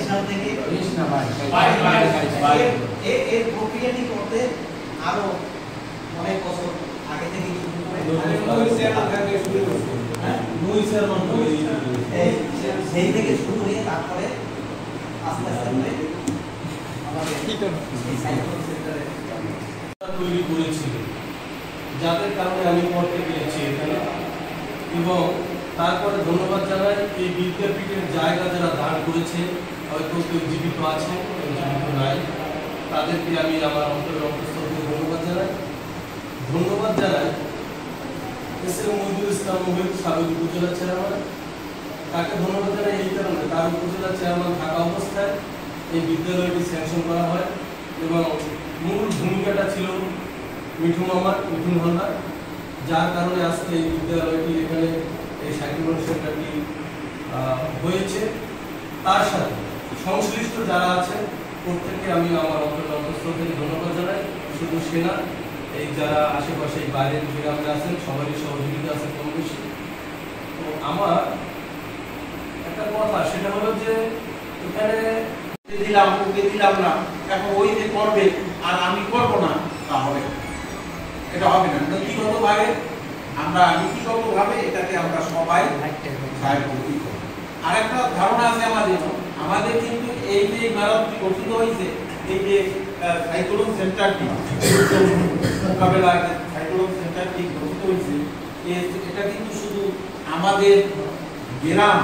সাল থেকে এর প্রক্রিয়াটি করতে আরো অনেক বছর আগে থেকে সেই থেকে শুরু হয়ে তারপরে আস্তে আস্তে আমাদের তৈরি করেছিল, যাদের কারণে আমি পড়তে পেরেছি এখানে। এবং তারপরে ধন্যবাদ জানাই এই বিদ্যাপীঠের জায়গা যারা দান করেছে, হয়তো কেউ জীবিত আছে, কেউ জীবিত নাই, তাদেরকে আমি আমার অন্তরের অন্তঃস্থল থেকে ধন্যবাদ জানাই এস এম মহিদুল ইসলাম মোহিত, সাবেক উপজেলা চেয়ারম্যান। তাকে ধন্যবাদ জানাই এই কারণে, তার উপজেলা চেয়ারম্যান থাকা অবস্থায় এই বিদ্যালয়টি স্যাংশন করা হয় এবং মূল ভূমিকাটা ছিল মিঠুন হালদার, যার কারণে আজকে এই বিদ্যালয়টি এখানে এই সাইক্লোন সেন্টারটি হয়েছে। তার সাথে সংশ্লিষ্ট যারা আছে প্রত্যেককে আমি আমার অন্তঃস্থল থেকে ধন্যবাদ জানাই। শুধু সেনা, এই যারা আশেপাশে বাইরের গ্রামে আছেন সবারই সহযোগিতা আছে কম বেশি। তো আমার একটা কথা, সেটা হলো যে এখানে দিলাম ওকে দিলাম না, এখন ওই যে করবে আর আমি করবো না, তা হবে এটা হবে না। নীতিগতভাবে এটাকে আমরা সবাই আর একটা ধারণা আছে আমাদের কিন্তু এই যে মেরামতি গঠিত হয়েছে, এই যে সাইক্লোন সেন্টারটি মোকাবেলা সাইক্লোন সেন্টারটি গঠিত হয়েছে, এটা কিন্তু শুধু আমাদের গ্রাম